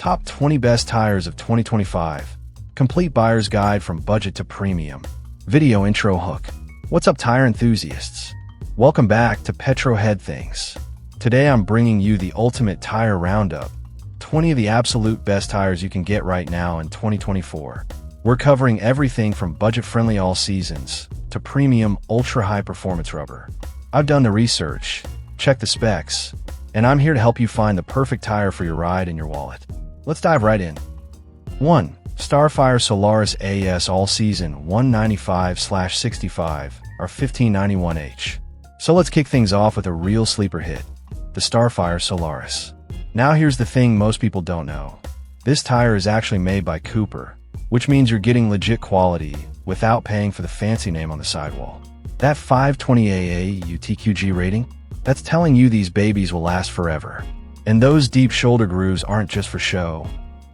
Top 20 Best Tires of 2025. Complete Buyer's Guide from Budget to Premium. Video Intro Hook. What's up, tire enthusiasts? Welcome back to Petrohead Things. Today I'm bringing you the ultimate tire roundup. 20 of the absolute best tires you can get right now in 2024. We're covering everything from budget-friendly all seasons to premium ultra-high performance rubber. I've done the research, checked the specs, and I'm here to help you find the perfect tire for your ride and your wallet. Let's dive right in. 1. Starfire Solarus AS All Season 195/65 or 1591H. So let's kick things off with a real sleeper hit, the Starfire Solarus. Now here's the thing most people don't know. This tire is actually made by Cooper, which means you're getting legit quality without paying for the fancy name on the sidewall. That 520 AA UTQG rating? That's telling you these babies will last forever. And those deep shoulder grooves aren't just for show.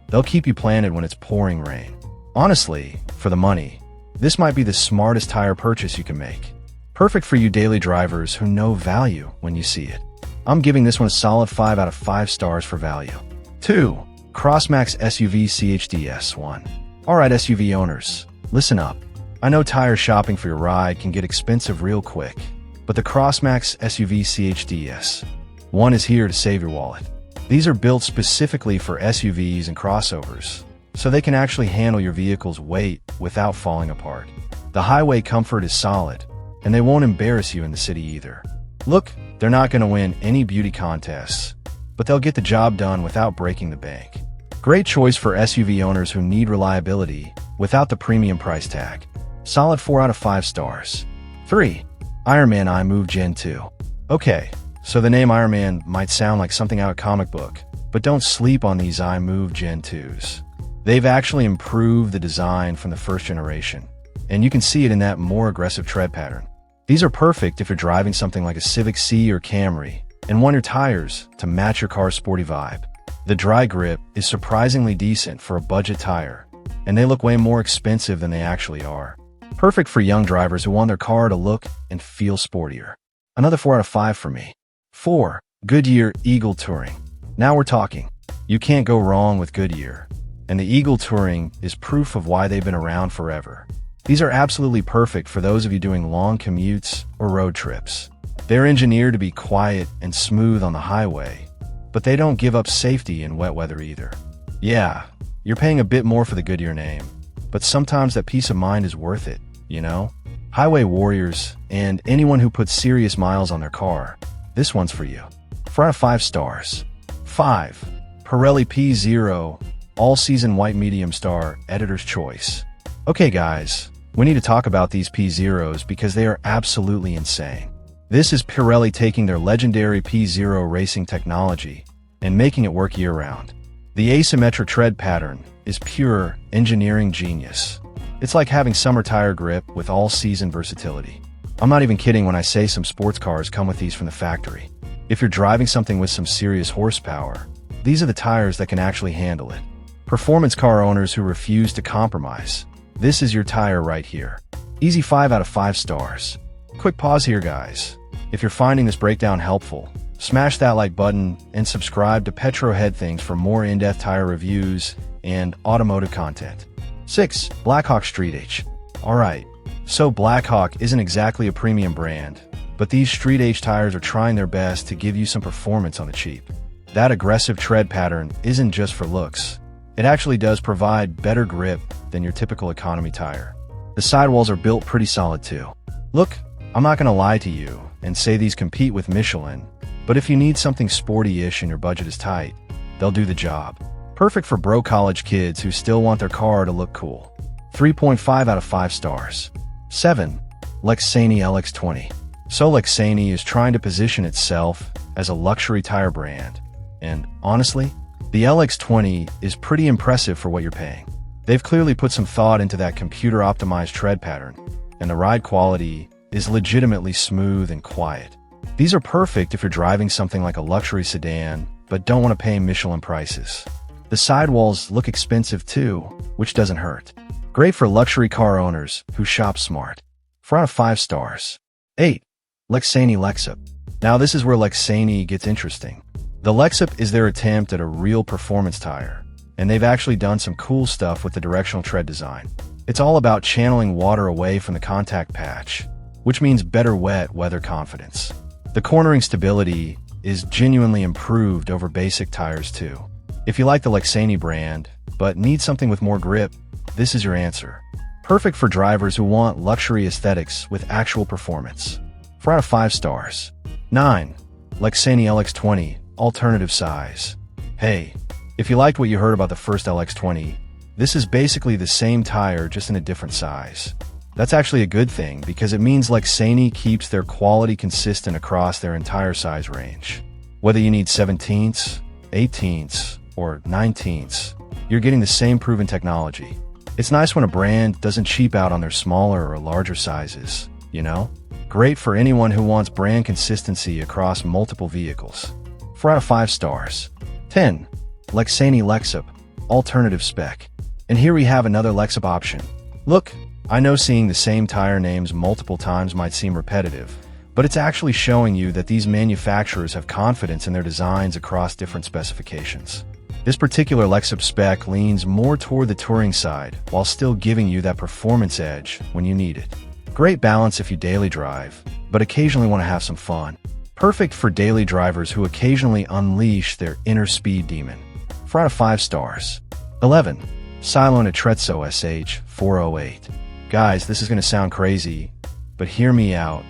They'll keep you planted when it's pouring rain. Honestly, for the money, this might be the smartest tire purchase you can make. Perfect for you daily drivers who know value when you see it. I'm giving this one a solid 5 out of 5 stars for value. 2. CROSSMAX SUV CHDS1. Alright SUV owners, listen up. I know tire shopping for your ride can get expensive real quick, but the CROSSMAX SUV CHDS1 is here to save your wallet. These are built specifically for SUVs and crossovers, so they can actually handle your vehicle's weight without falling apart. The highway comfort is solid, and they won't embarrass you in the city either. Look, they're not going to win any beauty contests, but they'll get the job done without breaking the bank. Great choice for SUV owners who need reliability without the premium price tag. Solid 4 out of 5 stars. 3. Ironman iMove Gen 2. Okay, so the name Ironman might sound like something out of comic book, but don't sleep on these iMove Gen 2s. They've actually improved the design from the first generation, and you can see it in that more aggressive tread pattern. These are perfect if you're driving something like a Civic C or Camry and want your tires to match your car's sporty vibe. The dry grip is surprisingly decent for a budget tire, and they look way more expensive than they actually are. Perfect for young drivers who want their car to look and feel sportier. Another 4 out of 5 for me. 4. Goodyear Eagle Touring. Now we're talking. You can't go wrong with Goodyear, and the Eagle Touring is proof of why they've been around forever. These are absolutely perfect for those of you doing long commutes or road trips. They're engineered to be quiet and smooth on the highway, but they don't give up safety in wet weather either. Yeah, you're paying a bit more for the Goodyear name, but sometimes that peace of mind is worth it, you know? Highway warriors and anyone who puts serious miles on their car, this one's for you. 4 out of 5 stars. 5. Pirelli P0 All-Season White Medium Star Editor's Choice. Okay guys, we need to talk about these P0s because they are absolutely insane. This is Pirelli taking their legendary P0 racing technology and making it work year-round. The asymmetric tread pattern is pure engineering genius. It's like having summer tire grip with all-season versatility. I'm not even kidding when I say some sports cars come with these from the factory. If you're driving something with some serious horsepower, these are the tires that can actually handle it. Performance car owners who refuse to compromise, this is your tire right here. Easy 5 out of 5 stars. Quick pause here guys. If you're finding this breakdown helpful, smash that like button and subscribe to Petrohead Things for more in-depth tire reviews and automotive content. 6. BlackHawk Street-H. Alright, so BlackHawk isn't exactly a premium brand, but these Street-H tires are trying their best to give you some performance on the cheap. That aggressive tread pattern isn't just for looks. It actually does provide better grip than your typical economy tire. The sidewalls are built pretty solid too. Look, I'm not gonna lie to you and say these compete with Michelin, but if you need something sporty-ish and your budget is tight, they'll do the job. Perfect for bro college kids who still want their car to look cool. 3.5 out of 5 stars. 7. Lexani LX-20. So Lexani is trying to position itself as a luxury tire brand, and honestly, the LX-20 is pretty impressive for what you're paying. They've clearly put some thought into that computer-optimized tread pattern, and the ride quality is legitimately smooth and quiet. These are perfect if you're driving something like a luxury sedan, but don't want to pay Michelin prices. The sidewalls look expensive too, which doesn't hurt. Great for luxury car owners who shop smart. 4 out of 5 stars. 8. Lexani LXUHP. Now this is where Lexani gets interesting. The LXUHP is their attempt at a real performance tire, and they've actually done some cool stuff with the directional tread design. It's all about channeling water away from the contact patch, which means better wet weather confidence. The cornering stability is genuinely improved over basic tires too. If you like the Lexani brand, but need something with more grip, this is your answer. Perfect for drivers who want luxury aesthetics with actual performance. 4 out of 5 stars. 9. Lexani LX-20, alternative size. Hey, if you liked what you heard about the first LX-20, this is basically the same tire just in a different size. That's actually a good thing because it means Lexani keeps their quality consistent across their entire size range. Whether you need 17ths, 18ths, or 19ths, you're getting the same proven technology. It's nice when a brand doesn't cheap out on their smaller or larger sizes, you know? Great for anyone who wants brand consistency across multiple vehicles. 4 out of 5 stars. 10. Lexani LXUHP, alternative spec. And here we have another LXUHP option. Look, I know seeing the same tire names multiple times might seem repetitive, but it's actually showing you that these manufacturers have confidence in their designs across different specifications. This particular LXUHP spec leans more toward the touring side while still giving you that performance edge when you need it. Great balance if you daily drive, but occasionally want to have some fun. Perfect for daily drivers who occasionally unleash their inner speed demon. 4 out of 5 stars. 11. Sailun Atrezzo SH408. Guys, this is going to sound crazy, but hear me out.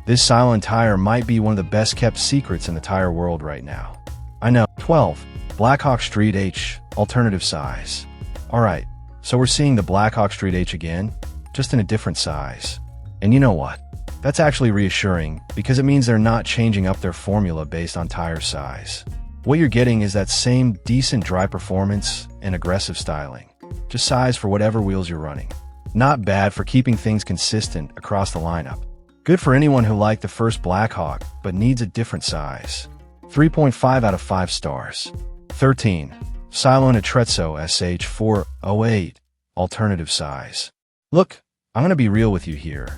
This Sailun tire might be one of the best kept secrets in the tire world right now. I know. 12. BlackHawk Street-H, alternative size. Alright, so we're seeing the BlackHawk Street-H again, just in a different size. And you know what? That's actually reassuring because it means they're not changing up their formula based on tire size. What you're getting is that same decent dry performance and aggressive styling. Just size for whatever wheels you're running. Not bad for keeping things consistent across the lineup. Good for anyone who liked the first BlackHawk but needs a different size. 3.5 out of 5 stars. 13. Sailun Atrezzo SH408, alternative size. Look, I'm going to be real with you here.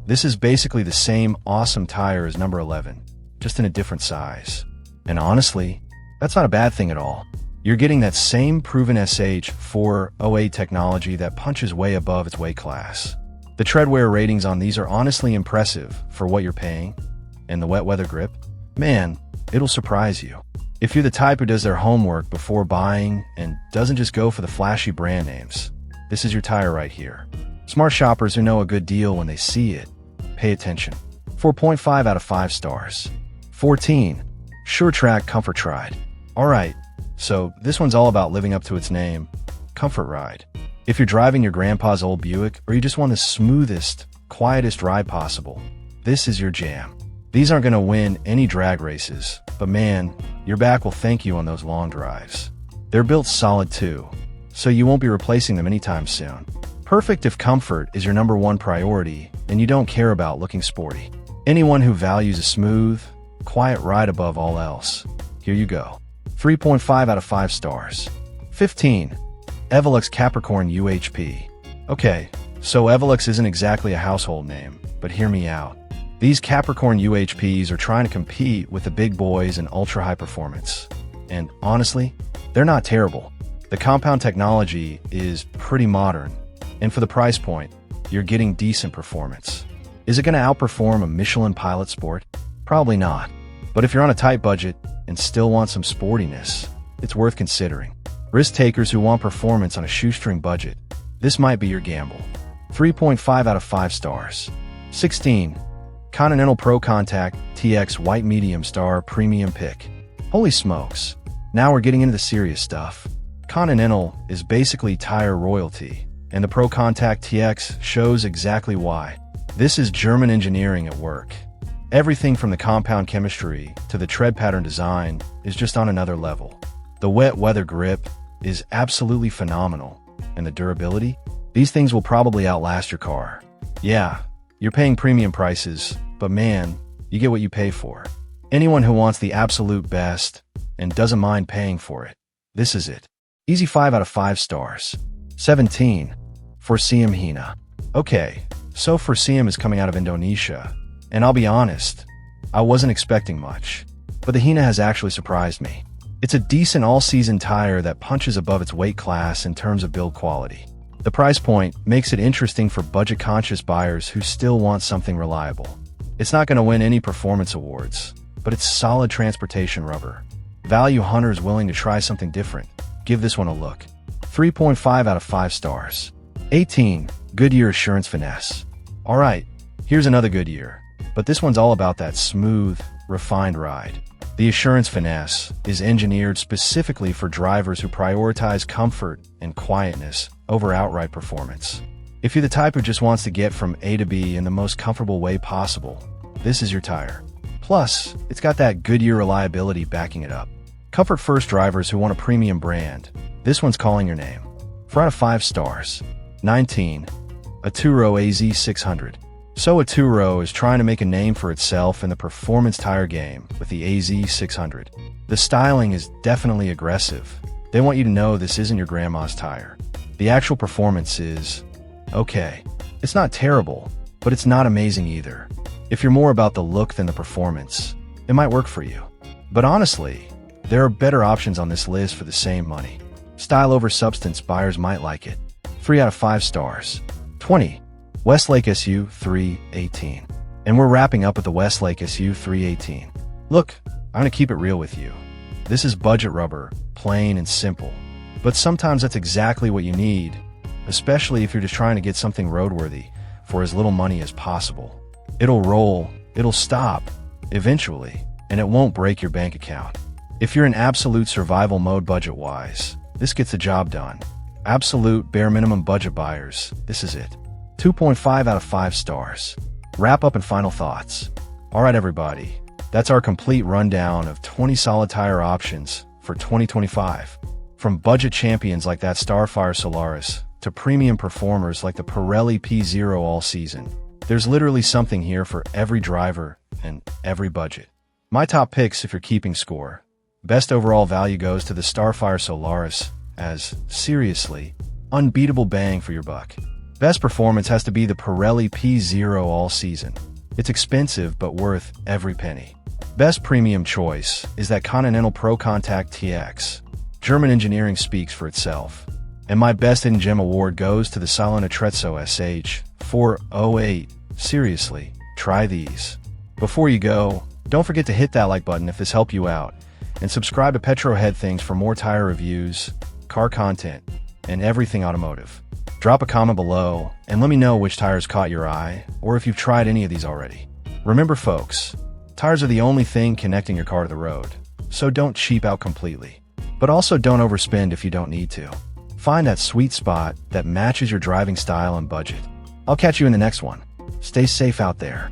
This is basically the same awesome tire as number 11, just in a different size. And honestly, that's not a bad thing at all. You're getting that same proven SH408 technology that punches way above its weight class. The treadwear ratings on these are honestly impressive for what you're paying, and the wet weather grip, man, it'll surprise you. If you're the type who does their homework before buying and doesn't just go for the flashy brand names, this is your tire right here. Smart shoppers who know a good deal when they see it, pay attention. 4.5 out of 5 stars. 14. SureTrack Comfort Ride. Alright, so this one's all about living up to its name, Comfort Ride. If you're driving your grandpa's old Buick or you just want the smoothest, quietest ride possible, this is your jam. These aren't going to win any drag races, but man, your back will thank you on those long drives. They're built solid too, so you won't be replacing them anytime soon. Perfect if comfort is your number one priority and you don't care about looking sporty. Anyone who values a smooth, quiet ride above all else, here you go. 3.5 out of 5 stars. 15. Evolux Capricorn UHP. Okay, so Evolux isn't exactly a household name, but hear me out. These Capricorn UHPs are trying to compete with the big boys in ultra-high performance. And honestly, they're not terrible. The compound technology is pretty modern, and for the price point, you're getting decent performance. Is it going to outperform a Michelin Pilot Sport? Probably not. But if you're on a tight budget and still want some sportiness, it's worth considering. Risk takers who want performance on a shoestring budget, this might be your gamble. 3.5 out of 5 stars. 16. Continental ProContact TX White Medium Star Premium Pick. Holy smokes. Now we're getting into the serious stuff. Continental is basically tire royalty, and the ProContact TX shows exactly why. This is German engineering at work. Everything from the compound chemistry to the tread pattern design is just on another level. The wet weather grip is absolutely phenomenal, and the durability? These things will probably outlast your car. Yeah, you're paying premium prices, but man, you get what you pay for. Anyone who wants the absolute best and doesn't mind paying for it, this is it. Easy 5 out of 5 stars. 17. Forcium Hina. Okay, so Forcium is coming out of Indonesia, and I'll be honest, I wasn't expecting much, but the Hina has actually surprised me. It's a decent all-season tire that punches above its weight class in terms of build quality. The price point makes it interesting for budget-conscious buyers who still want something reliable. It's not going to win any performance awards, but it's solid transportation rubber. Value hunters willing to try something different, give this one a look. 3.5 out of 5 stars. 18. Goodyear Assurance Finesse. Alright, here's another Goodyear, but this one's all about that smooth, refined ride. The Assurance Finesse is engineered specifically for drivers who prioritize comfort and quietness over outright performance. If you're the type who just wants to get from A to B in the most comfortable way possible, this is your tire. Plus, it's got that Goodyear reliability backing it up. Comfort first drivers who want a premium brand, this one's calling your name. 4 out of 5 stars. 19. Atrezzo AZ600. So Atrezzo is trying to make a name for itself in the performance tire game with the AZ600. The styling is definitely aggressive. They want you to know this isn't your grandma's tire. The actual performance is okay. It's not terrible, but it's not amazing either. If you're more about the look than the performance, it might work for you. But honestly, there are better options on this list for the same money. Style over substance, buyers might like it. 3 out of 5 stars. 20. Westlake SU318. And we're wrapping up with the Westlake SU318. Look, I'm gonna keep it real with you. This is budget rubber, plain and simple. But sometimes that's exactly what you need, especially if you're just trying to get something roadworthy for as little money as possible. It'll roll, it'll stop, eventually, and it won't break your bank account. If you're in absolute survival mode budget-wise, this gets the job done. Absolute bare minimum budget buyers, this is it. 2.5 out of 5 stars. Wrap up and final thoughts. Alright everybody, that's our complete rundown of 20 solid tire options for 2025. From budget champions like that Starfire Solarus to premium performers like the Pirelli P0 all season. There's literally something here for every driver and every budget. My top picks if you're keeping score. Best overall value goes to the Starfire Solarus as, seriously, unbeatable bang for your buck. Best performance has to be the Pirelli P0 all season. It's expensive but worth every penny. Best premium choice is that Continental ProContact TX. German engineering speaks for itself. And my best hidden gem award goes to the Sailun Atrezzo SH408. Seriously, try these. Before you go, don't forget to hit that like button if this helped you out, and subscribe to Petrohead Things for more tire reviews, car content, and everything automotive. Drop a comment below and let me know which tires caught your eye, or if you've tried any of these already. Remember folks, tires are the only thing connecting your car to the road, so don't cheap out completely. But also don't overspend if you don't need to. Find that sweet spot that matches your driving style and budget. I'll catch you in the next one. Stay safe out there.